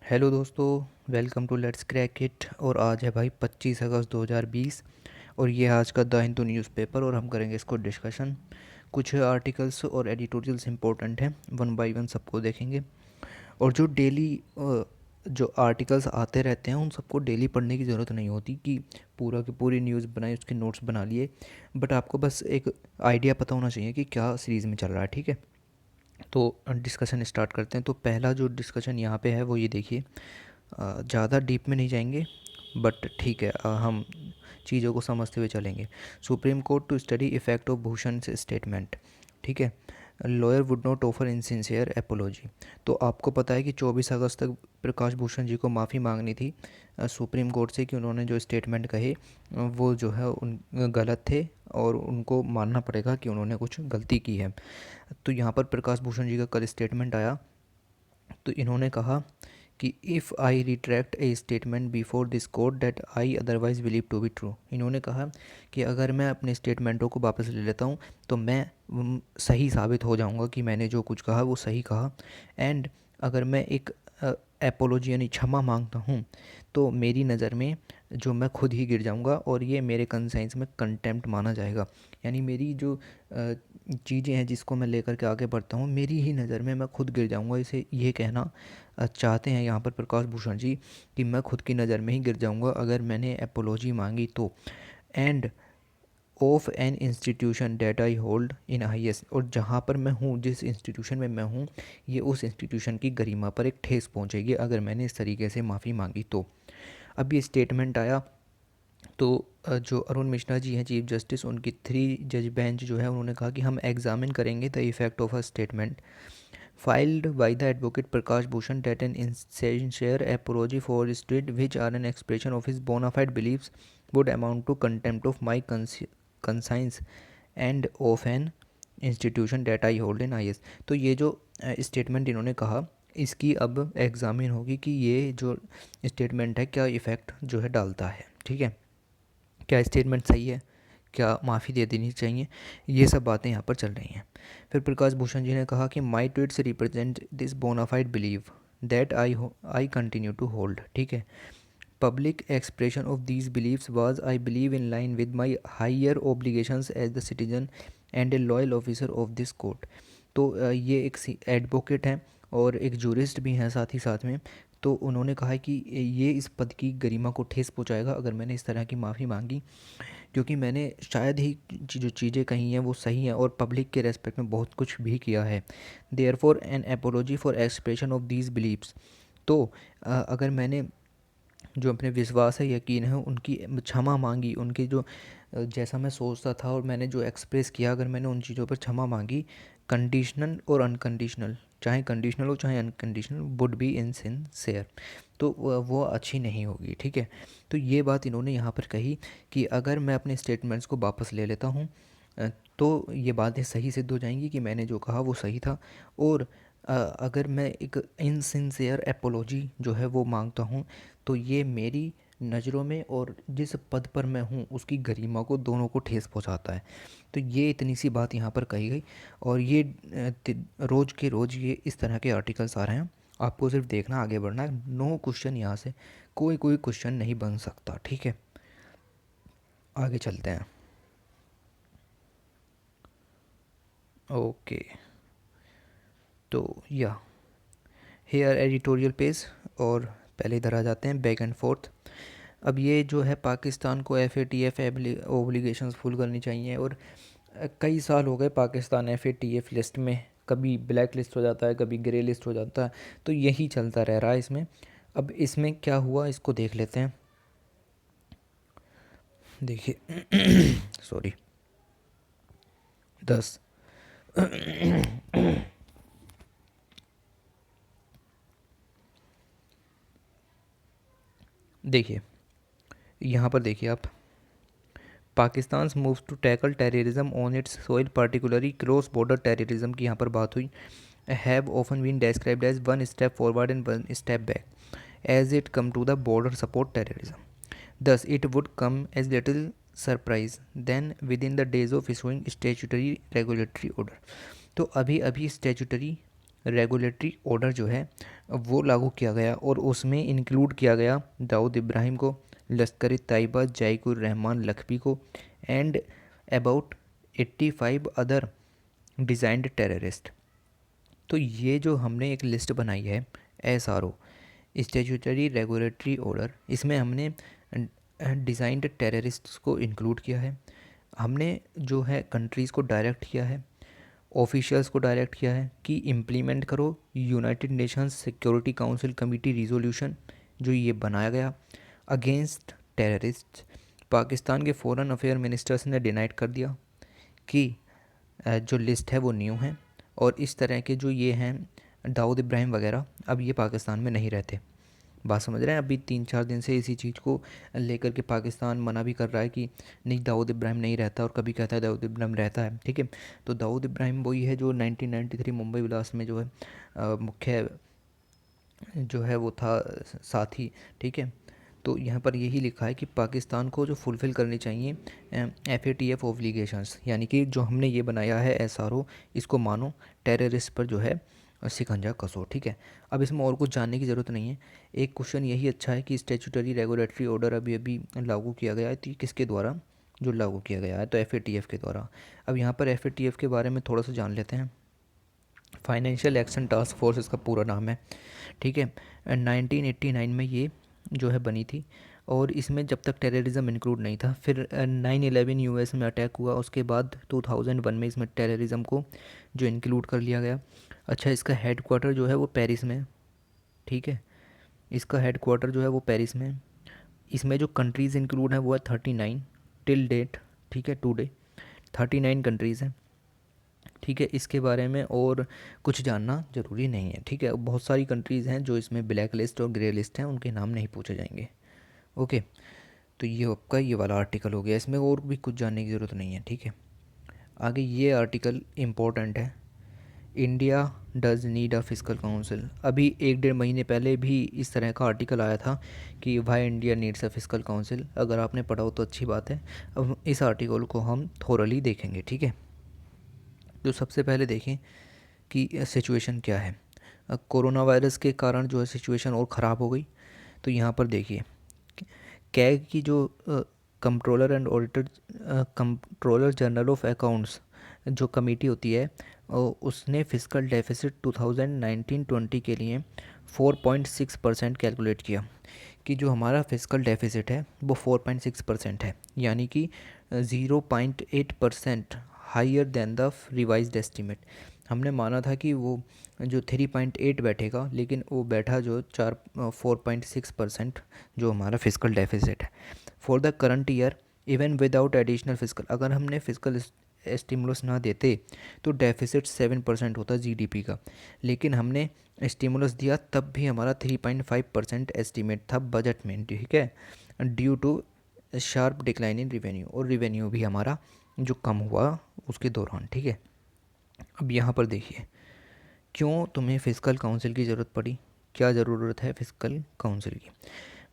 Hello दोस्तों, welcome to let's crack it. और आज है भाई 25 अगस्त 2020 और ये है आज का द हिंदू न्यूज़पेपर और हम करेंगे इसको डिस्कशन। कुछ आर्टिकल्स और एडिटोरियल्स इंपॉर्टेंट हैं, वन बाय वन सबको देखेंगे। और जो डेली जो आर्टिकल्स आते रहते हैं उन सबको डेली पढ़ने की ज़रूरत नहीं होती कि पूरा की पूरी न्यूज़ बनाई, उसके नोट्स बना लिए। बट आपको बस एक आइडिया पता होना चाहिए कि क्या सीरीज़ में चल रहा है, ठीक है। तो डिस्कशन स्टार्ट करते हैं। तो पहला जो डिस्कशन यहाँ पे है वो ये देखिए, ज़्यादा डीप में नहीं जाएंगे बट ठीक है, हम चीज़ों को समझते हुए चलेंगे। Supreme Court to study effect of Bhushan statement, ठीक है। Lawyer would not offer insincere apology. तो आपको पता है कि 24 अगस्त तक प्रकाश भूषण जी को माफ़ी मांगनी थी सुप्रीम कोर्ट से कि उन्होंने जो स्टेटमेंट कहे वो जो है उन गलत थे और उनको मानना पड़ेगा कि उन्होंने कुछ गलती की है। तो यहाँ पर प्रकाश भूषण जी का कल स्टेटमेंट आया। तो इन्होंने कहा कि if I retract a statement before this court that I otherwise believe to be true. इन्होंने कहा कि अगर मैं अपने स्टेटमेंटों को वापस ले लेता हूँ तो मैं सही साबित हो जाऊँगा कि मैंने जो कुछ कहा वो सही कहा। एंड अगर मैं एक एपोलॉजी यानी क्षमा मांगता हूँ तो मेरी नज़र में जो मैं खुद ही गिर जाऊँगा और ये मेरे कंसाइंस में कंटेम्प्ट माना जाएगा। यानी मेरी जो चीज़ें हैं जिसको मैं लेकर के आगे बढ़ता हूँ मेरी ही नज़र में मैं खुद गिर जाऊँगा। इसे ये कहना चाहते हैं यहाँ पर प्रकाश भूषण जी कि मैं खुद की नज़र में ही गिर जाऊँगा अगर मैंने एपोलॉजी मांगी तो। And of an institution that I hold in highest, और जहाँ पर मैं हूँ, जिस इंस्टीट्यूशन में मैं हूँ, ये उस इंस्टीट्यूशन की गरिमा पर एक ठेस पहुँचेगी अगर मैंने इस तरीके से माफ़ी मांगी तो। अब ये स्टेटमेंट आया तो जो अरुण मिश्रा जी हैं चीफ जस्टिस, उनकी 3 जज बेंच जो है उन्होंने कहा कि हम एग्जामिन करेंगे the effect of a statement filed by the advocate Prakash Bhushan that an insincere apology for state which are an expression of his bona fide beliefs would amount to contempt of my conscience and of an institution that I hold in highest। तो ये जो statement इन्होंने कहा इसकी अब examine होगी कि ये जो स्टेटमेंट है क्या इफ़ेक्ट जो है डालता है, ठीक है। क्या स्टेटमेंट सही है, क्या माफ़ी दे देनी चाहिए, ये सब बातें यहाँ पर चल रही हैं। फिर प्रकाश भूषण जी ने कहा कि my tweets represent this bona fide believe that I continue to hold, ठीक है। Public expression of these beliefs was I believe in line with my higher obligations as the citizen and a loyal officer of this court. तो ये एक advocate हैं और एक jurist भी हैं साथ ही साथ में। तो उन्होंने कहा कि ये इस पद की गरिमा को ठेस पहुंचाएगा अगर मैंने इस तरह की माफ़ी मांगी, क्योंकि मैंने शायद ही जो चीज़ें कही हैं वो सही हैं और पब्लिक के रेस्पेक्ट में बहुत कुछ भी किया है। Therefore an apology for expression of these beliefs. तो अगर मैंने जो अपने विश्वास है, यकीन है, उनकी क्षमा मांगी, उनके जो जैसा मैं सोचता था और मैंने जो एक्सप्रेस किया, अगर मैंने उन चीज़ों पर क्षमा मांगी, कंडीशनल और अनकंडीशनल, चाहे कंडीशनल हो चाहे अनकंडीशनल, वुड बी इनसिंसियर, तो वो अच्छी नहीं होगी, ठीक है। तो ये बात इन्होंने यहाँ पर कही कि अगर मैं अपने स्टेटमेंट्स को वापस ले लेता हूँ तो ये बातें सही सिद्ध हो जाएंगी कि मैंने जो कहा वो सही था। और अगर मैं एक इनसिंसियर एपोलॉजी जो है वो मांगता हूँ तो ये मेरी नज़रों में और जिस पद पर मैं हूँ उसकी गरिमा को, दोनों को ठेस पहुँचाता है। तो ये इतनी सी बात यहाँ पर कही गई और ये रोज़ के रोज़ ये इस तरह के आर्टिकल्स आ रहे हैं। आपको सिर्फ देखना, आगे बढ़ना है। नो क्वेश्चन, यहाँ से कोई क्वेश्चन नहीं बन सकता, ठीक है। आगे चलते हैं। ओके, तो या हेयर एडिटोरियल पेज, और पहले इधर आ जाते हैं बैक एंड फोर्थ। अब ये जो है पाकिस्तान को FATF ओब्लिगेशंस फुल करनी चाहिए और कई साल हो गए पाकिस्तान FATF लिस्ट में, कभी ब्लैक लिस्ट हो जाता है, कभी ग्रे लिस्ट हो जाता है, तो यही चलता रह रहा है इसमें। अब इसमें क्या हुआ इसको देख लेते हैं। देखिए सॉरी 10 देखिए यहाँ पर देखिए आप, Pakistan moves to tackle terrorism on its soil, particularly cross border terrorism की यहाँ पर बात हुई, have often been described as one step forward and one step back as it come to the border support terrorism. Thus, it would come as little surprise then within the days of issuing statutory regulatory order। तो अभी अभी statutory regulatory order जो है वो लागू किया गया और उसमें इंक्लूड किया गया दाऊद इब्राहिम को, लश्कर तैयबा, ज़ैकुर रहमान लखवी को and about 85 other designed terrorist. तो ये जो हमने एक लिस्ट बनाई है SRO, स्टैट्यूटरी रेगुलेटरी ऑर्डर, इसमें हमने डिज़ाइंड टेररिस्ट्स को इंक्लूड किया है। हमने जो है कंट्रीज़ को डायरेक्ट किया है, ऑफिशियल्स को डायरेक्ट किया है कि इम्प्लीमेंट करो United Nations security council committee resolution जो ये बनाया गया अगेंस्ट टेररिस्ट। पाकिस्तान के फॉरेन अफेयर मिनिस्टर्स ने डिनाइड कर दिया कि जो लिस्ट है वो न्यू है और इस तरह के जो ये हैं दाऊद इब्राहिम वगैरह अब ये पाकिस्तान में नहीं रहते। बात समझ रहे हैं? अभी 3-4 दिन से इसी चीज़ को लेकर के पाकिस्तान मना भी कर रहा है कि नहीं दाऊद इब्राहिम नहीं रहता और कभी कहता है दाऊद इब्राहिम रहता है। ठीक है, तो दाऊद इब्राहिम वही है जो 1993 मुंबई ब्लास्ट में जो है मुख्य जो है वो था साथी। ठीक है, तो यहाँ पर यही लिखा है कि पाकिस्तान को जो फुलफ़िल करनी चाहिए FATF ऑब्लिगेशंस, यानी कि जो हमने ये बनाया है SRO इसको मानो, टेररिस्ट पर जो है शिकंजा कसो। ठीक है, अब इसमें और कुछ जानने की ज़रूरत नहीं है। एक क्वेश्चन यही अच्छा है कि स्टैट्यूटरी रेगुलेटरी ऑर्डर अभी अभी लागू किया गया है, तो किसके द्वारा जो लागू किया गया है? तो FATF के द्वारा। अब यहाँ पर FATF के बारे में थोड़ा सा जान लेते हैं। फाइनेंशियल एक्शन टास्क फोर्स इसका पूरा नाम है। ठीक है, 1989 में ये जो है बनी थी और इसमें जब तक टेररिज्म इंक्लूड नहीं था। फिर 9/11 US में अटैक हुआ, उसके बाद 2001 में इसमें टेररिज्म को जो इंक्लूड कर लिया गया। अच्छा, इसका हेड क्वार्टर जो है वो पेरिस में। ठीक है, इसका हेड क्वार्टर जो है वो पेरिस में। इसमें जो कंट्रीज़ इंक्लूड हैं वो है 39 टिल डेट। ठीक है, टुडे 39 कंट्रीज़ हैं। ठीक है, इसके बारे में और कुछ जानना ज़रूरी नहीं है। ठीक है, बहुत सारी कंट्रीज़ हैं जो इसमें ब्लैक लिस्ट और ग्रे लिस्ट हैं, उनके नाम नहीं पूछे जाएंगे। ओके, तो ये आपका ये वाला आर्टिकल हो गया, इसमें और भी कुछ जानने की ज़रूरत नहीं है। ठीक है, आगे ये आर्टिकल इम्पोर्टेंट है। India does need a fiscal council. अभी 1-1.5 महीने पहले भी इस तरह का आर्टिकल आया था कि why India needs a fiscal council. अगर आपने पढ़ा हो तो अच्छी बात है। अब इस आर्टिकल को हम थोरली देखेंगे। ठीक है, तो सबसे पहले देखें कि सिचुएशन क्या है। कोरोना वायरस के कारण जो है सिचुएशन और ख़राब हो गई। तो यहाँ पर देखिए कैग की जो controller and auditor controller general of accounts जो कमेटी होती है उसने फिस्कल डेफिसिट 2019-20 के लिए 4.6% कैलकुलेट किया कि जो हमारा फिस्कल डेफिसिट है वो 4.6% है, यानी कि 0.8% higher than the revised estimate. हमने माना था कि वो जो 3.8 बैठेगा, लेकिन वो बैठा जो 4.6% जो हमारा फिस्कल डेफिसिट है for the current year even without additional fiscal. अगर हमने फिस्कल स्टिमुलस ना देते तो डेफिसिट 7% होता GDP का, लेकिन हमने स्टिमुलस दिया तब भी हमारा 3.5% एस्टीमेट था बजट में। ठीक है, due to sharp decline in revenue, और रिवेन्यू भी हमारा जो कम हुआ उसके दौरान। ठीक है, अब यहाँ पर देखिए क्यों तुम्हें फिस्कल काउंसिल की ज़रूरत पड़ी, क्या ज़रूरत है फिस्कल काउंसिल की।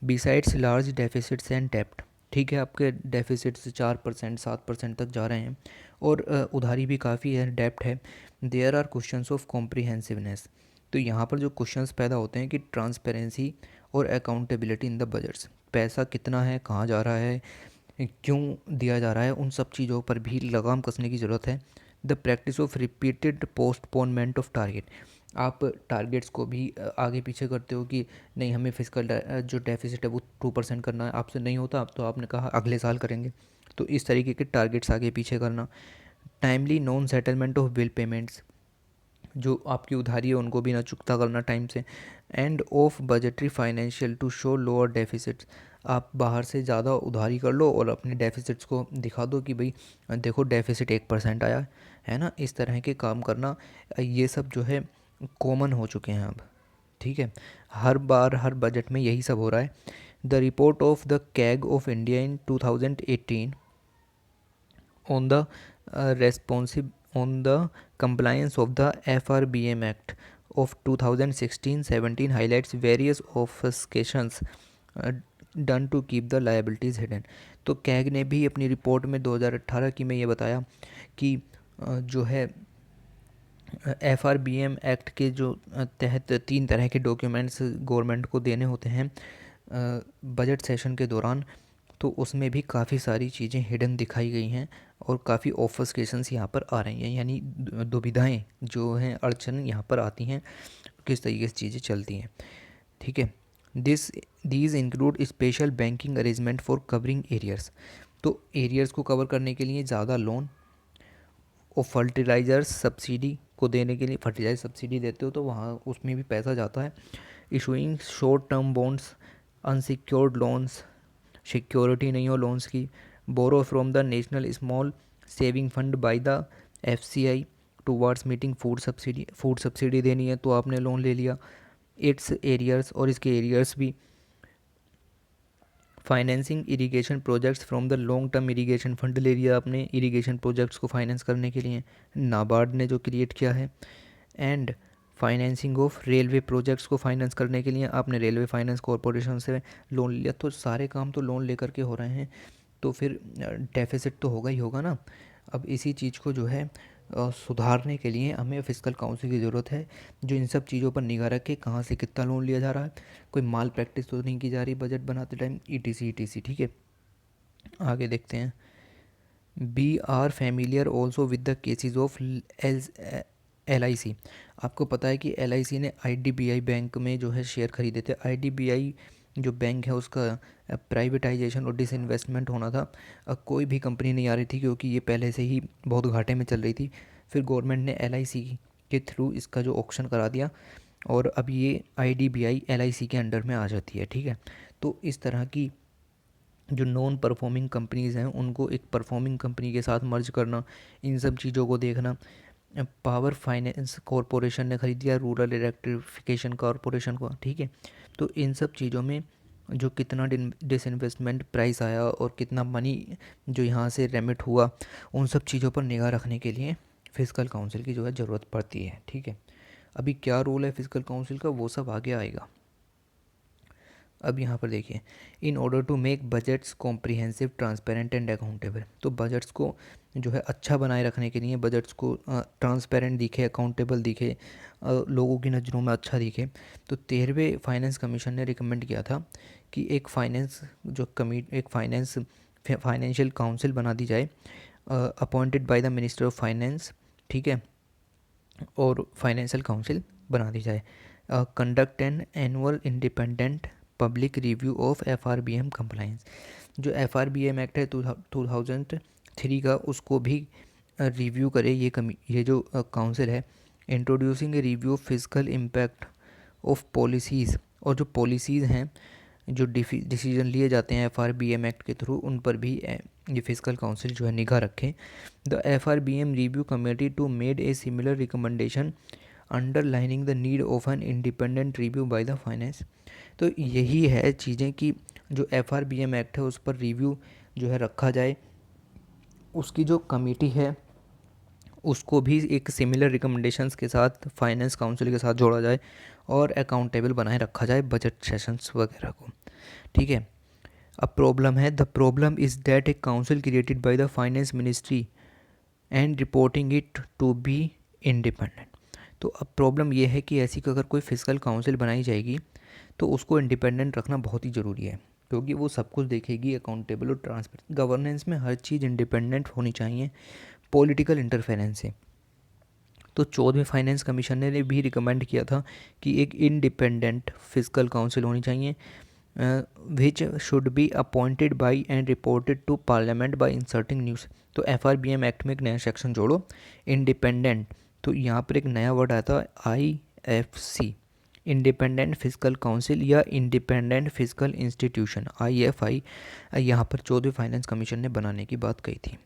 बिसाइड्स लार्ज डेफिसिट्स एंड डेप्ट। ठीक है, आपके डेफिसिट से 4% 7% तक जा रहे हैं और उधारी भी काफ़ी है, डेप्ट है। There are questions of comprehensiveness. तो यहाँ पर जो क्वेश्चंस पैदा होते हैं कि ट्रांसपेरेंसी और अकाउंटेबिलिटी इन द बजट्स, पैसा कितना है, कहाँ जा रहा है, क्यों दिया जा रहा है, उन सब चीज़ों पर भी लगाम कसने की ज़रूरत है। The practice of repeated postponement of target. आप टारगेट्स को भी आगे पीछे करते हो कि नहीं हमें फिजिकल जो डेफिसिट है वो 2% करना है, आपसे नहीं होता तो आपने कहा अगले साल करेंगे। तो इस तरीके के टारगेट्स आगे पीछे करना। Timely non settlement of bill payments, जो आपकी उधारी है उनको भी ना चुकता करना टाइम से। And off budgetary financial to show lower deficits. आप बाहर से ज़्यादा उधारी कर लो और अपने डेफिसिट्स को दिखा दो कि भाई देखो डेफिसिट 1% आया है ना। इस तरह के काम करना ये सब जो है कॉमन हो चुके हैं अब। ठीक है, हर बार हर बजट में यही सब हो रहा है। The report of the CAG of India in 2018 on the responsive on the compliance of the FRBM Act of 2016-17 highlights various obfuscations done to keep the liabilities hidden। तो कैग ने भी अपनी रिपोर्ट में 2018 की में ये बताया कि जो है FRBM एक्ट के जो तहत 3 तरह के डॉक्यूमेंट्स गवर्नमेंट को देने होते हैं बजट सेशन के दौरान, तो उसमें भी काफ़ी सारी चीज़ें हिडन दिखाई गई हैं और काफ़ी ऑफस्केशंस यहाँ पर आ रही हैं, यानी दुविधाएं जो हैं, अड़चन यहाँ पर आती हैं, किस तरीके से चीज़ें चलती हैं। ठीक है, these include special banking arrangement for covering arrears, तो एरियर्स को कवर करने के लिए ज़्यादा लोन, और फर्टिलाइज़र्स सब्सिडी को देने के लिए, फर्टिलाइजर सब्सिडी देते हो तो वहाँ उसमें भी पैसा जाता है। Issuing short term bonds, unsecured loans, security नहीं हो लोन्स की, borrow from the national small saving fund by the FCI towards meeting food subsidy देनी है तो आपने लोन ले लिया। इट्स एरियर्स, और इसके एरियर्स भी, financing irrigation projects from the long term irrigation fund ले लिया आपने इरिगेशन प्रोजेक्ट्स को फाइनेंस करने के लिए, नाबार्ड ने जो क्रिएट किया है। And financing of railway projects को फाइनेंस करने के लिए आपने रेलवे फाइनेंस कॉरपोरेशन से लोन लिया। तो सारे काम तो लोन लेकर के हो रहे हैं, तो फिर डेफिसिट तो होगा ही होगा ना। अब इसी चीज़ को जो है सुधारने के लिए हमें फिस्कल काउंसिल की ज़रूरत है, जो इन सब चीज़ों पर निगाह रखे, कहाँ से कितना लोन लिया जा रहा है, कोई माल प्रैक्टिस तो नहीं की जा रही बजट बनाते टाइम, ETC। ठीक है, आगे देखते हैं। Be are familiar also with the cases of LIC। आपको पता है कि LIC ने IDBI बैंक में जो है शेयर खरीदे थे। IDBI जो बैंक है उसका प्राइवेटाइजेशन और डिसइन्वेस्टमेंट होना था। कोई भी कंपनी नहीं आ रही थी क्योंकि ये पहले से ही बहुत घाटे में चल रही थी। फिर गवर्नमेंट ने LIC के थ्रू इसका जो ऑक्शन करा दिया और अब ये IDBI LIC के अंडर में आ जाती है। ठीक है, तो इस तरह की जो नॉन परफॉर्मिंग कंपनीज़ हैं उनको एक परफॉर्मिंग कंपनी के साथ मर्ज करना, इन सब चीज़ों को देखना। पावर फाइनेंस कॉरपोरेशन ने खरीद लिया रूरल इलेक्ट्रिफिकेशन कॉरपोरेशन को। ठीक है, तो इन सब चीज़ों में जो कितना डिसइन्वेस्टमेंट प्राइस आया और कितना मनी जो यहाँ से रेमिट हुआ, उन सब चीज़ों पर निगाह रखने के लिए फिस्कल काउंसिल की जो है ज़रूरत पड़ती है। ठीक है, अभी क्या रोल है फिस्कल काउंसिल का वो सब आगे आएगा। अब यहाँ पर देखिए, in order to make budgets comprehensive, transparent and accountable, तो बजट्स को जो है अच्छा बनाए रखने के लिए, बजट्स को ट्रांसपेरेंट दिखे, अकाउंटेबल दिखे, लोगों की नज़रों में अच्छा दिखे, तो 13वें फाइनेंस कमीशन ने रिकमेंड किया था कि एक फाइनेंशियल काउंसिल बना दी जाए, appointed by the minister of finance. ठीक है, और फाइनेंशियल काउंसिल बना दी जाए, conduct an annual independent public review of FRBM compliance. जो FRBM एक्ट है 2003 का, उसको भी रिव्यू करे ये जो काउंसिल है। Introducing a review of physical impact of policies, और जो पॉलिसीज़ हैं, जो डिसीजन लिए जाते हैं FRBM एक्ट के थ्रू, उन पर भी ये फिजिकल काउंसिल जो है निगाह रखें। The FRBM review committee too made a similar recommendation underlining the need of an independent review by the finance. तो यही है चीज़ें कि जो FRBM एक्ट है उस पर रिव्यू जो है रखा जाए, उसकी जो कमेटी है उसको भी एक सिमिलर रिकमेंडेशंस के साथ फाइनेंस काउंसिल के साथ जोड़ा जाए और अकाउंटेबल बनाए रखा जाए बजट सेशंस वगैरह को। ठीक है, अब प्रॉब्लम है, the problem is that a council created by the finance ministry and reporting it to be independent. तो अब प्रॉब्लम यह है कि ऐसी अगर कोई फिजिकल काउंसिल बनाई जाएगी तो उसको इंडिपेंडेंट रखना बहुत ही ज़रूरी है, क्योंकि वो सब कुछ देखेगी, अकाउंटेबल और ट्रांसपेरेंट। गवर्नेंस में हर चीज़ इंडिपेंडेंट होनी चाहिए पॉलिटिकल इंटरफेरेंस से। तो 14वें फाइनेंस कमीशन ने भी रिकमेंड किया था कि एक इंडिपेंडेंट फिजिकल काउंसिल होनी चाहिए, which should be appointed by and reported to parliament by inserting news. तो FRBM एक्ट में एक नया सेक्शन जोड़ो, इंडिपेंडेंट, तो यहाँ पर एक नया वर्ड आता है IFC, इंडिपेंडेंट फिजिकल काउंसिल या इंडिपेंडेंट फिजिकल इंस्टीट्यूशन, IFI, यहाँ पर 14वें फाइनेंस कमीशन ने बनाने की बात कही थी।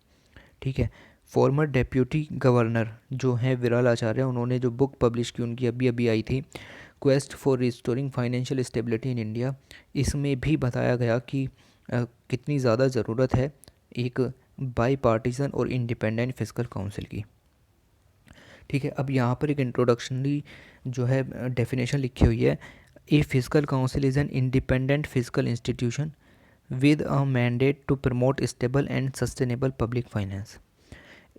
ठीक है, फॉर्मर डेप्यूटी गवर्नर जो हैं विरल आचार्य, उन्होंने जो बुक पब्लिश की उनकी अभी अभी आई थी, quest for restoring financial stability in India, इसमें भी बताया गया कि कितनी ज़्यादा ज़रूरत है एक बाई पार्टीसन और इंडिपेंडेंट फिजिकल काउंसिल की। ठीक है, अब यहाँ पर एक इंट्रोडक्शनरी जो है डेफिनेशन लिखी हुई है, a fiscal council is an independent fiscal institution with a mandate to promote stable and sustainable public finance.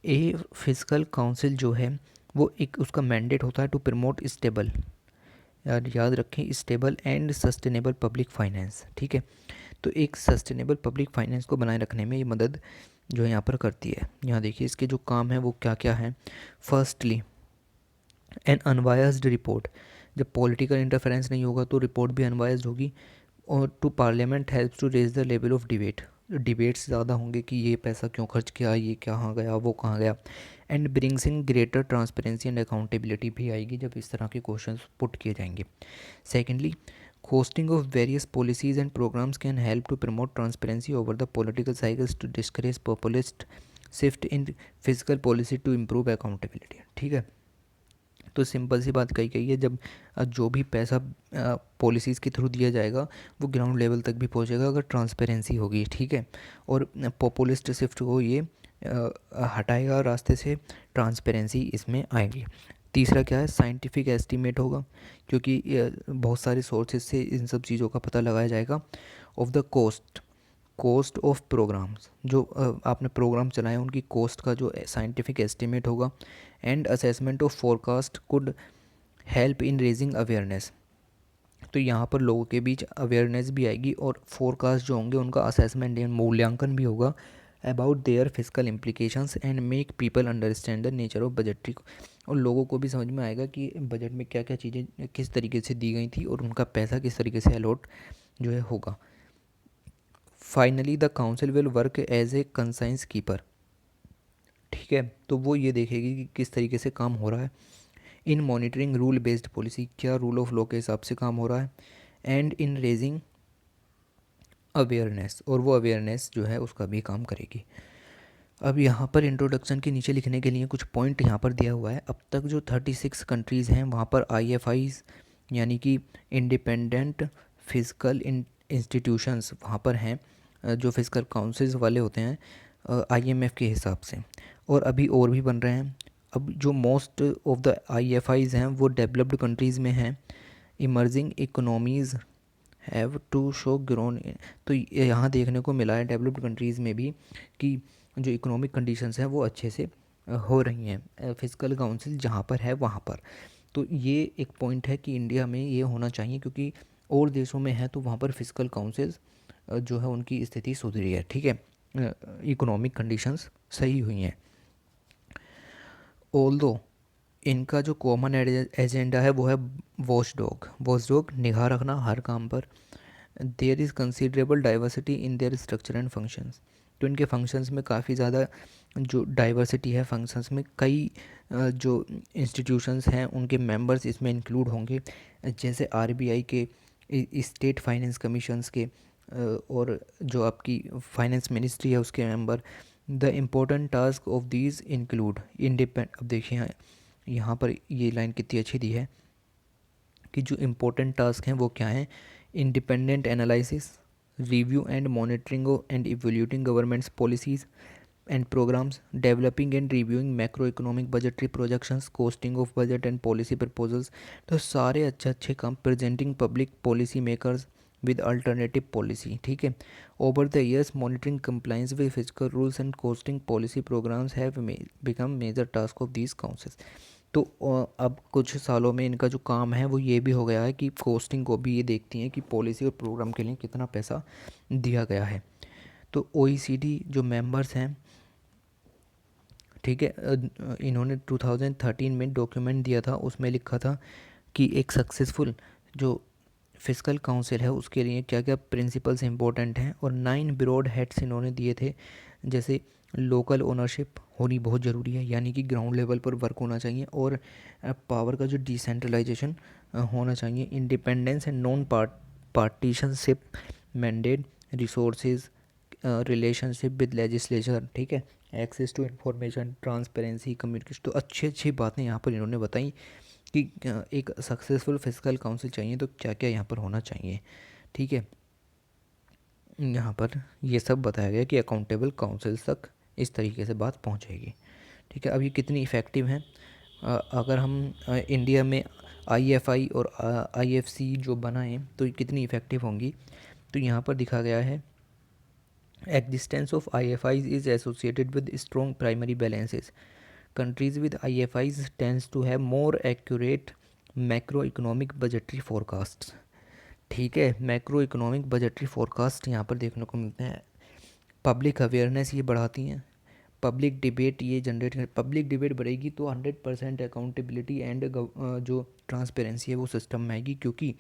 A fiscal council जो है वो एक उसका मैंडेट होता है टू प्रमोट स्टेबल, याद रखें, stable and sustainable public finance. ठीक है, तो एक सस्टेनेबल पब्लिक फाइनेंस को बनाए रखने में ये मदद जो है यहाँ पर करती है। यहाँ देखिए इसके जो काम है वो क्या क्या है। फर्स्टली एन अनवायस्ड रिपोर्ट, जब पॉलिटिकल इंटरफेरेंस नहीं होगा तो रिपोर्ट भी अनवायस्ड होगी। और to parliament helps to raise the level of debate, debates ज़्यादा होंगे कि ये पैसा क्यों खर्च किया, ये कहाँ गया, वो कहाँ गया। And brings in greater transparency and accountability भी आएगी जब इस तरह के क्वेश्चन पुट किए जाएंगे। Secondly, hosting of various policies and programs can help to promote transparency over the political cycles to discourage populist shift in fiscal policy to improve accountability। ठीक है, तो सिंपल सी बात कही गई है, जब जो भी पैसा पॉलिसीज़ के थ्रू दिया जाएगा वो ग्राउंड लेवल तक भी पहुंचेगा अगर ट्रांसपेरेंसी होगी। ठीक है, और पॉपुलिस्ट शिफ्ट को ये हटाएगा रास्ते से, ट्रांसपेरेंसी इसमें आएगी। तीसरा क्या है, साइंटिफिक एस्टीमेट होगा, क्योंकि बहुत सारे सोर्सेज से इन सब चीज़ों का पता लगाया जाएगा। Of the cost of programmes, जो आपने प्रोग्राम चलाए उनकी कॉस्ट का जो साइंटिफिक एस्टीमेट होगा। And assessment of forecast could help in raising awareness, तो यहाँ पर लोगों के बीच अवेयरनेस भी आएगी और फोरकास्ट जो होंगे उनका असेसमेंट या मूल्यांकन भी होगा about their physical implications and make people understand the nature of budgetary, और लोगों को भी समझ में आएगा कि बजट में क्या क्या चीज़ें किस तरीके से दी गई थी और उनका पैसा किस तरीके से अलॉट जो है होगा। Finally the council will work as a conscience keeper. ठीक है, तो वो ये देखेगी कि किस तरीके से काम हो रहा है। इन मॉनिटरिंग रूल बेस्ड पॉलिसी, क्या रूल ऑफ लॉ के हिसाब से काम हो रहा है। एंड इन रेजिंग अवेयरनेस, और वो अवेयरनेस जो है उसका भी काम करेगी। अब यहाँ पर इंट्रोडक्शन के नीचे लिखने के लिए कुछ पॉइंट यहाँ पर दिया हुआ है। अब तक जो 36 कंट्रीज़ हैं वहाँ पर IFIs यानी कि इंडिपेंडेंट फिजिकल इंस्टीट्यूशंस वहाँ पर हैं, जो फिजिकल काउंसिल्स वाले होते हैं IMF के हिसाब से, और अभी और भी बन रहे हैं। अब जो मोस्ट ऑफ द IFIs हैं वो डेवलप्ड कंट्रीज़ में हैं। Emerging economies have to show grown, तो यहाँ देखने को मिला है डेवलप्ड कंट्रीज़ में भी कि जो इकोनॉमिक कंडीशंस हैं वो अच्छे से हो रही हैं फिजिकल काउंसिल जहाँ पर है वहाँ पर। तो ये एक पॉइंट है कि इंडिया में ये होना चाहिए, क्योंकि और देशों में है तो वहाँ पर फिजिकल काउंसिल्स जो है उनकी स्थिति सुधरी है। ठीक है, इकोनॉमिक कंडीशंस सही हुई हैं। ऑल्दो इनका जो कॉमन एजेंडा है वो है वॉचडॉग निगाह रखना हर काम पर। There is considerable diversity in their structure and functions, तो इनके फंक्शंस में काफ़ी ज़्यादा जो डाइवर्सिटी है फंक्शंस में, कई जो इंस्टीट्यूशंस हैं उनके मेंबर्स इसमें इंक्लूड होंगे, जैसे RBI के, स्टेट फाइनेंस कमीशंस के, और जो आपकी फाइनेंस मिनिस्ट्री है उसके member. The important task of these include अब देखिए यहाँ पर ये लाइन कितनी अच्छी दी है कि जो इम्पोर्टेंट टास्क हैं वो क्या हैं। Independent analysis, review and monitoring and evaluating governments policies and programmes, developing and reviewing macro economic budgetary projections, costing of budget and policy proposals. तो सारे अच्छे काम। Presenting public policy makers with alternative policy. ठीक है, over the years monitoring compliance with physical rules and costing policy programmes have become major task of these councils. तो अब कुछ सालों में इनका जो काम है वो ये भी हो गया है कि कॉस्टिंग को भी ये देखती हैं कि पॉलिसी और प्रोग्राम के लिए कितना पैसा दिया गया है। तो OECD जो मेंबर्स हैं, ठीक है, इन्होंने 2013 में डॉक्यूमेंट दिया था, उसमें लिखा था कि एक सक्सेसफुल जो फिजिकल काउंसिल है उसके लिए क्या क्या प्रिंसिपल्स इंपॉर्टेंट हैं, और 9 ब्रॉड हेड्स इन्होंने दिए थे। जैसे लोकल ओनरशिप होनी बहुत ज़रूरी है, यानी कि ग्राउंड लेवल पर वर्क होना चाहिए, और पावर का जो डिसेंट्रलाइजेशन होना चाहिए। Independence and non partisanship mandate, resources, relationship with legislature, ठीक है, access to information, transparency, communication. तो अच्छी अच्छी बातें यहाँ पर इन्होंने बताई कि एक सक्सेसफुल फिजिकल काउंसिल चाहिए तो क्या क्या यहाँ पर होना चाहिए। ठीक है, यहाँ पर ये सब बताया गया कि अकाउंटेबल काउंसिल्स तक इस तरीके से बात पहुँचेगी। ठीक है, अब ये कितनी इफ़ेक्टिव हैं। अगर हम इंडिया में IFI और IFC जो बनाएं तो ये कितनी इफ़ेक्टिव होंगी, तो यहाँ पर दिखा गया है existence of IFIs is associated with strong primary balances countries with IFIs tends to have more accurate macro economic budgetary forecast. ठीक है, मैक्रो इकोनॉमिक बजटरी फोरकास्ट यहाँ पर देखने को मिलते हैं। पब्लिक अवेयरनेस ये बढ़ाती हैं, पब्लिक डिबेट ये जनरेट कर, पब्लिक डिबेट बढ़ेगी तो 100% अकाउंटेबिलिटी एंड जो ट्रांसपेरेंसी है वो सिस्टम में आएगी, क्योंकि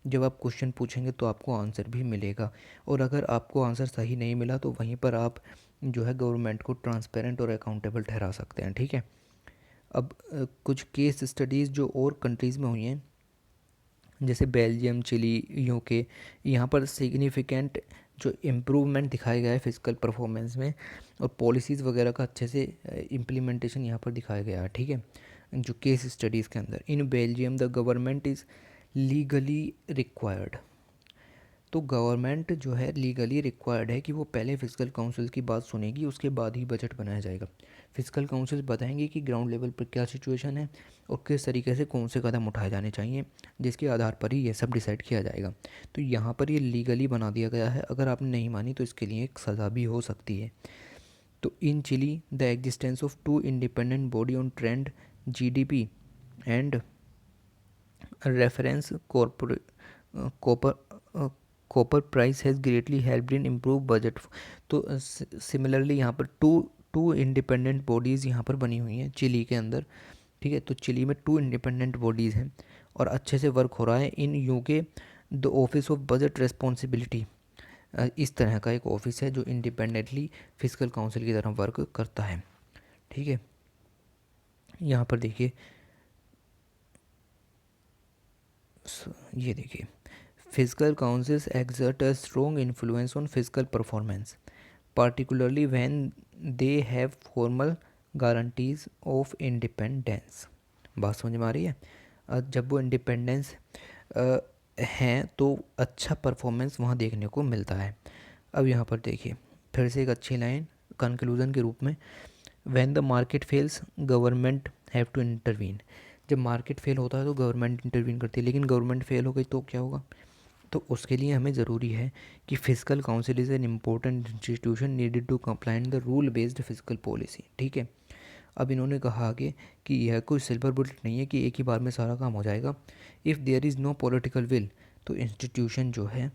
जब आप क्वेश्चन पूछेंगे तो आपको आंसर भी मिलेगा, और अगर आपको आंसर सही नहीं मिला तो वहीं पर आप जो है गवर्नमेंट को ट्रांसपेरेंट और अकाउंटेबल ठहरा सकते हैं। ठीक है, अब कुछ केस स्टडीज़ जो और कंट्रीज़ में हुई हैं, जैसे बेल्जियम, चिली, यूके, यहाँ पर सिग्निफिकेंट जो इम्प्रूवमेंट दिखाया गया है फिजिकल परफॉर्मेंस में, और पॉलिसीज़ वगैरह का अच्छे से इम्प्लीमेंटेशन यहाँ पर दिखाया गया है। ठीक है, जो केस स्टडीज़ के अंदर, in Belgium the government is legally required, तो गवर्नमेंट जो है लीगली रिक्वायर्ड है कि वो पहले फिजिकल काउंसिल की बात सुनेगी, उसके बाद ही बजट बनाया जाएगा। फिजिकल काउंसिल बताएंगे कि ग्राउंड लेवल पर क्या सिचुएशन है और किस तरीके से कौन से कदम उठाए जाने चाहिए, जिसके आधार पर ही ये सब डिसाइड किया जाएगा। तो यहाँ पर ये लीगली बना दिया गया है, अगर आपने नहीं मानी तो इसके लिए एक सज़ा भी हो सकती है। तो in Chile the existence of two independent body on trend GDP and reference copper price has greatly helped in improve budget. तो सिमिलरली यहाँ पर टू इंडिपेंडेंट बॉडीज़ यहाँ पर बनी हुई हैं चिली के अंदर। ठीक है, तो चिली में 2 इंडिपेंडेंट बॉडीज़ हैं और अच्छे से वर्क हो रहा है। In UK the office of budget responsibility, इस तरह का एक ऑफिस है जो इंडिपेंडेंटली फिजिकल काउंसिल की तरह वर्क करता है। ठीक है, यहाँ पर देखिए, ये देखिए, physical councils exert a strong influence on physical performance, particularly when they have formal guarantees of independence। बात समझ में आ रही है? जब वो इंडिपेंडेंस हैं तो अच्छा परफॉर्मेंस वहाँ देखने को मिलता है। अब यहाँ पर देखिए फिर से एक अच्छी लाइन कंक्लूजन के रूप में, when the market fails government have to intervene. जब मार्केट फेल होता है तो गवर्नमेंट इंटरवीन करती है, लेकिन गवर्नमेंट फेल हो गई तो क्या होगा? तो उसके लिए हमें ज़रूरी है कि fiscal council is an important institution needed to complement the rule based fiscal policy. ठीक है, अब इन्होंने कहा आगे कि यह कोई सिल्वर बुलेट नहीं है कि एक ही बार में सारा काम हो जाएगा। If there is no political will, तो इंस्टीट्यूशन जो है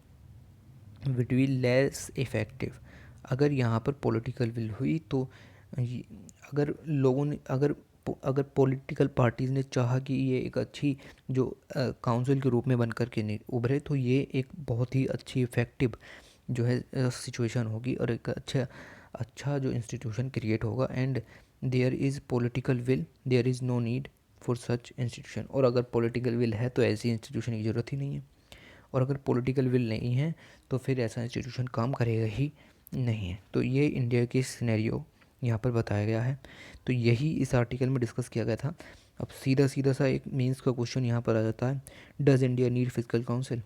विट बी लेस इफ़ेक्टिव। अगर यहाँ पर पॉलिटिकल विल हुई तो अगर लोगों ने अगर पॉलिटिकल पार्टीज़ ने चाहा कि ये एक अच्छी जो काउंसिल के रूप में बनकर के नहीं उभरे, तो ये एक बहुत ही अच्छी इफ़ेक्टिव जो है सिचुएशन होगी और एक अच्छा जो इंस्टीट्यूशन क्रिएट होगा। And there is political will, there is no need for such institution. और अगर पॉलिटिकल विल है तो ऐसी इंस्टीट्यूशन की ज़रूरत ही नहीं है, और अगर पॉलिटिकल विल नहीं है तो फिर ऐसा इंस्टीट्यूशन काम करेगा ही नहीं है। तो ये इंडिया की सिनेरियो यहाँ पर बताया गया है, तो यही इस आर्टिकल में डिस्कस किया गया था। अब सीधा सीधा सा एक मीन्स का क्वेश्चन यहाँ पर आ जाता है, does India need physical council?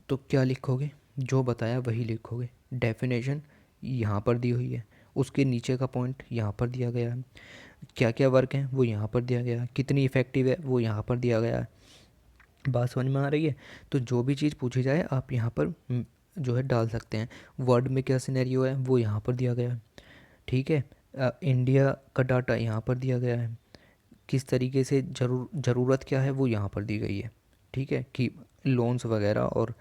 तो क्या लिखोगे? जो बताया वही लिखोगे। डेफिनेशन यहाँ पर दी हुई है, उसके नीचे का पॉइंट यहाँ पर दिया गया है, क्या क्या वर्क हैं वो यहाँ पर दिया गया है, कितनी इफ़ेक्टिव है वो यहाँ पर दिया गया है। बात समझ में आ रही है? तो जो भी चीज़ पूछी जाए आप यहाँ पर जो है डाल सकते हैं। वर्ड में क्या सिनेरियो है वो यहाँ पर दिया गया है। ठीक है, इंडिया का डाटा यहाँ पर दिया गया है, किस तरीके से ज़रूरत क्या है वो यहाँ पर दी गई है। ठीक है, कि लोन्स वगैरह और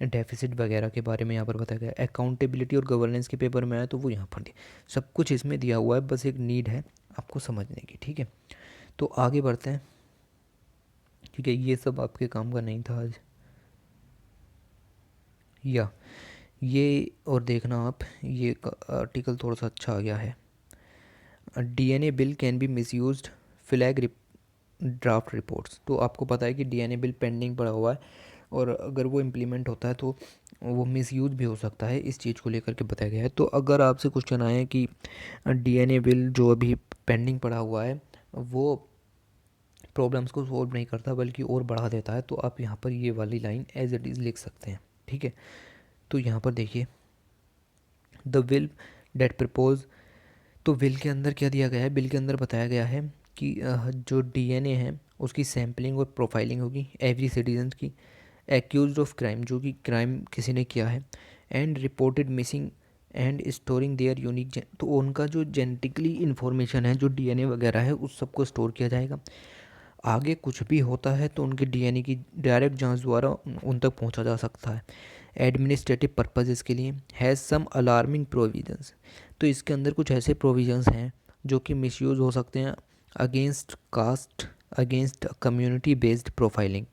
डेफिसिट वगैरह के बारे में यहाँ पर बताया गया है। अकाउंटेबिलिटी और गवर्नेंस के पेपर में आया तो वो यहाँ पर दिया, सब कुछ इसमें दिया हुआ है, बस एक नीड है आपको समझने की। ठीक है, तो आगे बढ़ते हैं। ठीक है, ये सब आपके काम का नहीं था आज, या ये और देखना आप, ये आर्टिकल थोड़ा सा अच्छा आ गया है। DNA bill can be misused, flag draft reports. तो आपको पता है कि DNA बिल पेंडिंग पड़ा हुआ है और अगर वो इम्प्लीमेंट होता है तो वो मिसयूज भी हो सकता है, इस चीज़ को लेकर के बताया गया है। तो अगर आपसे क्वेश्चन आए कि DNA बिल जो अभी पेंडिंग पड़ा हुआ है वो प्रॉब्लम्स को सॉल्व नहीं करता बल्कि और बढ़ा देता है, तो आप यहाँ पर ये वाली लाइन एज इट इज़ लिख सकते हैं। ठीक है, तो यहाँ पर देखिए, द विल डेट प्रपोज। तो विल के अंदर क्या दिया गया है? बिल के अंदर बताया गया है कि जो DNA है उसकी सैम्पलिंग और प्रोफाइलिंग होगी एवरी सिटीजन की, एक्यूज ऑफ क्राइम, जो कि क्राइम किसी ने किया है, and reported missing and storing there unique तो उनका जो जेनेटिकली इन्फॉर्मेशन है, जो डीएनए वगैरह है, उस सबको स्टोर किया जाएगा। आगे कुछ भी होता है तो उनके डीएनए की डायरेक्ट जांच द्वारा उन तक पहुंचा जा सकता है। एडमिनिस्ट्रेटिव पर्पजेज़ के लिए हैज़ सम अलार्मिंग प्रोविजंस, तो इसके अंदर कुछ ऐसे प्रोविजंस हैं जो कि मिसयूज़ हो सकते हैं। Against caste, against community based profiling,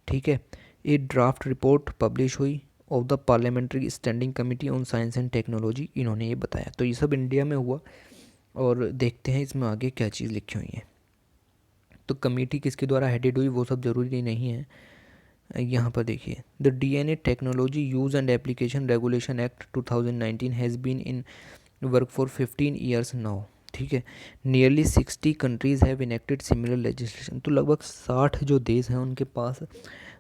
ठीक है। एक ड्राफ्ट रिपोर्ट पब्लिश हुई of the parliamentary standing committee on science and technology, इन्होंने ये बताया। तो ये सब इंडिया में हुआ और देखते हैं इसमें आगे क्या चीज़ लिखी हुई है। तो कमेटी किसके द्वारा हेडेड हुई वो सब ज़रूरी नहीं है। यहाँ पर देखिए, the DNA technology use and application regulation act 2019 has been in work for 15 years now, ठीक है। Nearly 60 countries have enacted similar legislation, तो लगभग 60 जो देश हैं उनके पास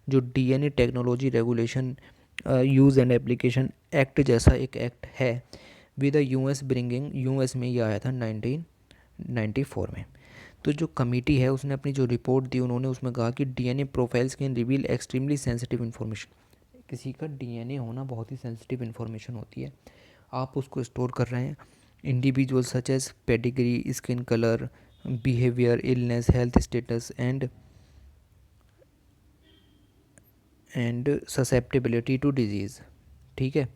जो DNA technology regulation use and application act जैसा एक एक्ट है। With the US bringing, US में ये आया था 1994 में। तो जो कमेटी है उसने अपनी जो रिपोर्ट दी, उन्होंने उसमें कहा कि DNA profiles can reveal extremely sensitive information. किसी का डीएनए होना बहुत ही सेंसिटिव इन्फॉर्मेशन होती है, आप उसको स्टोर कर रहे हैं। Individual such as pedigree, skin colour, behaviour, illness, health status and susceptibility to disease, ठीक है।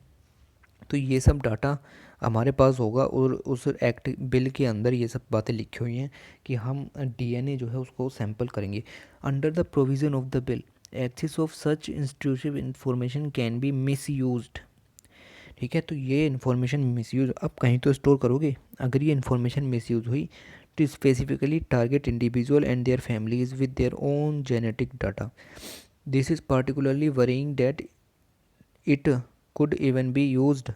तो ये सब डाटा हमारे पास होगा और उस एक्ट बिल के अंदर ये सब बातें लिखी हुई हैं कि हम डीएनए जो है उसको सैंपल करेंगे। Under the provision of the bill, access of such institutive information can be misused, ठीक है। तो ये इन्फॉर्मेशन मिसयूज आप कहीं तो स्टोर करोगे, अगर ये इन्फॉर्मेशन मिसयूज हुई to specifically target individual and their families with their own genetic data. This is particularly worrying that it could even be used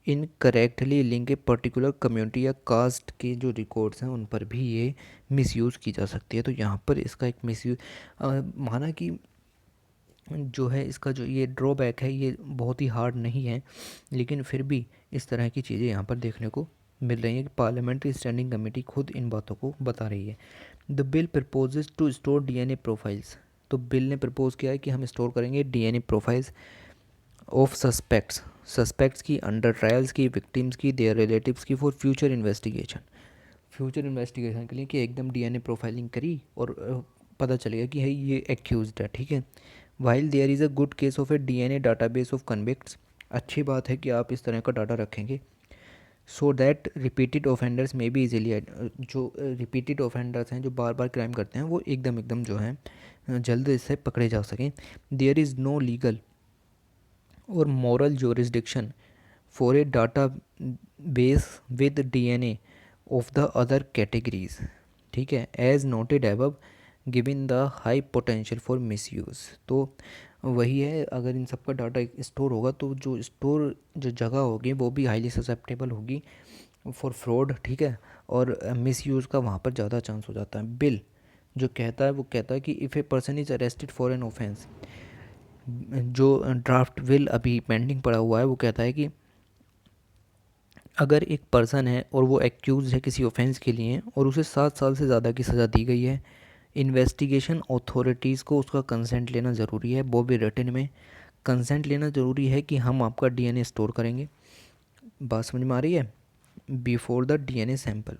incorrectly link a particular community या cast के जो records हैं उन पर भी ये misuse की जा सकती है। तो यहाँ पर इसका एक मिसयूज माना कि जो है इसका जो ये ड्रॉबैक है ये बहुत ही हार्ड नहीं है, लेकिन फिर भी इस तरह की चीज़ें यहाँ पर देखने को मिल रही है कि पार्लियामेंट्री स्टैंडिंग कमेटी खुद इन बातों को बता रही है। The bill proposes to store DNA profiles, तो बिल ने प्रपोज किया है कि हम स्टोर करेंगे डीएनए प्रोफाइल्स ऑफ सस्पेक्ट्स की, अंडर ट्रायल्स की, विक्टिम्स की, देयर रिलेटिव्स की, फॉर फ्यूचर इन्वेस्टिगेशन के लिए कि एकदम डीएनए प्रोफाइलिंग करी और पता चलेगा कि है ये एक्यूज्ड है, ठीक है। While there is a good case of a DNA database of convicts, अच्छी बात है कि आप इस तरह का डाटा रखेंगे। सो दैट रिपीटेड ऑफेंडर्स में भी इजीली, जो रिपीटेड ऑफेंडर्स हैं जो बार बार क्राइम करते हैं वो एकदम जो हैं जल्द इससे पकड़े जा सकें। देयर इज़ नो लीगल और moral jurisdiction for a database with DNA of the other categories, ठीक है, as noted above, given the high potential for misuse। तो वही है, अगर इन सब का डाटा स्टोर होगा तो जो जगह होगी वो भी हाईली ससेप्टेबल होगी फॉर फ्रॉड, ठीक है, और मिसयूज़ का वहाँ पर ज़्यादा चांस हो जाता है। बिल जो कहता है वो कहता है कि if a person is arrested for an offence, जो ड्राफ्ट बिल अभी पेंडिंग पड़ा हुआ है वो कहता है कि अगर एक पर्सन है और वो एक्यूज़ है किसी ऑफेंस के लिए और उसे 7 साल से ज़्यादा की सज़ा दी गई है, इन्वेस्टिगेशन अथॉरिटीज़ को उसका कंसेंट लेना ज़रूरी है, वो भी रिटन में कंसेंट लेना ज़रूरी है कि हम आपका डीएनए स्टोर करेंगे। बात समझ में आ रही है? बिफोर द डीएनए सैंपल,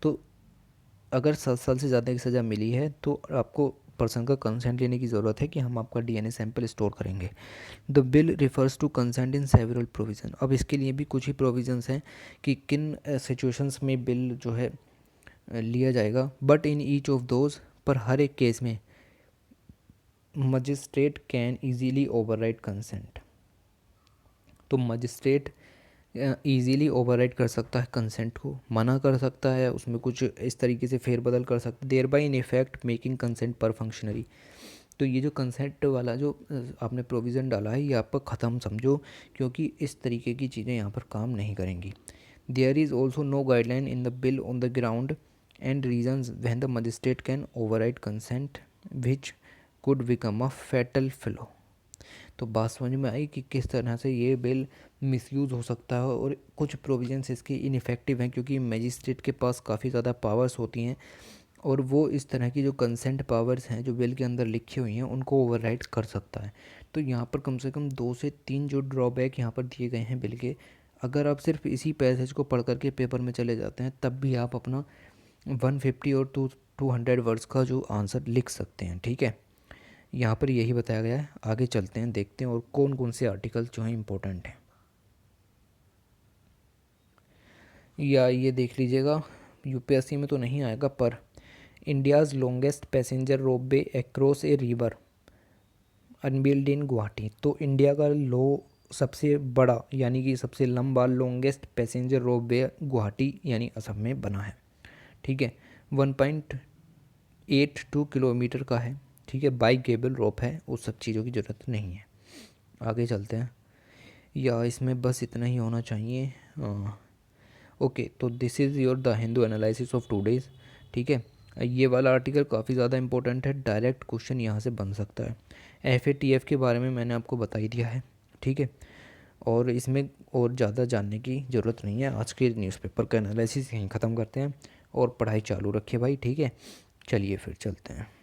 तो अगर 7 साल से ज़्यादा की सज़ा मिली है तो आपको पर्सन का कंसेंट लेने की ज़रूरत है कि हम आपका डीएनए सैंपल स्टोर करेंगे। The bill refers to consent in several provision, अब इसके लिए भी कुछ ही प्रोविज़न्स हैं कि किन सिचुएशंस में बिल जो है लिया जाएगा। But in each of those, पर हर एक केस में magistrate can easily override consent, तो मजिस्ट्रेट ईजीली ओवरराइड कर सकता है कंसेंट को, मना कर सकता है, उसमें कुछ इस तरीके से फेरबदल कर सकता है, thereby in effect making consent perfunctory. तो ये जो कंसेंट वाला जो आपने प्रोविज़न डाला है ये आपका ख़त्म समझो, क्योंकि इस तरीके की चीज़ें यहाँ पर काम नहीं करेंगी। There is also no guideline in the bill on the ground and reasons when the magistrate can override consent which could become a fatal flaw. तो बात समझ में आई कि किस तरह से ये बिल मिसयूज़ हो सकता है और कुछ प्रोविजंस इसके इनफेक्टिव हैं क्योंकि मजिस्ट्रेट के पास काफ़ी ज़्यादा पावर्स होती हैं और वो इस तरह की जो कंसेंट पावर्स हैं जो बिल के अंदर लिखी हुई हैं उनको ओवरराइड कर सकता है। तो यहाँ पर कम से कम 2 से 3 जो ड्रॉबैक यहाँ पर दिए गए हैं बिल के, अगर आप सिर्फ इसी पैसेज को पढ़ करके पेपर में चले जाते हैं तब भी आप अपना 150 और 200 वर्ड्स का जो आंसर लिख सकते हैं। ठीक है, यहाँ पर यही बताया गया है। आगे चलते हैं, देखते हैं और कौन कौन से आर्टिकल जो हैं इम्पोर्टेंट हैं। या ये देख लीजिएगा, यूपीएससी में तो नहीं आएगा, पर India's longest passenger ropeway across a river unbuilt in Guwahati. तो इंडिया का सबसे बड़ा यानी कि सबसे लंबा लॉन्गेस्ट पैसेंजर रोपवे गुवाहाटी यानी असम में बना है। ठीक है, 1.82 किलोमीटर का है। ठीक है, बाई केबल रोप है, उस सब चीज़ों की ज़रूरत नहीं है। आगे चलते हैं, या इसमें बस इतना ही होना चाहिए। ओके, तो this is your the Hindu analysis of two days. ठीक है, ये वाला आर्टिकल काफ़ी ज़्यादा इंपॉर्टेंट है, डायरेक्ट क्वेश्चन यहाँ से बन सकता है। FATF के बारे में मैंने आपको बता ही दिया है। ठीक है, और इसमें और ज़्यादा जानने की ज़रूरत नहीं है। आज के न्यूज़पेपर का एनालिसिस यहीं ख़त्म करते हैं और पढ़ाई चालू रखिए भाई। ठीक है, चलिए फिर चलते हैं।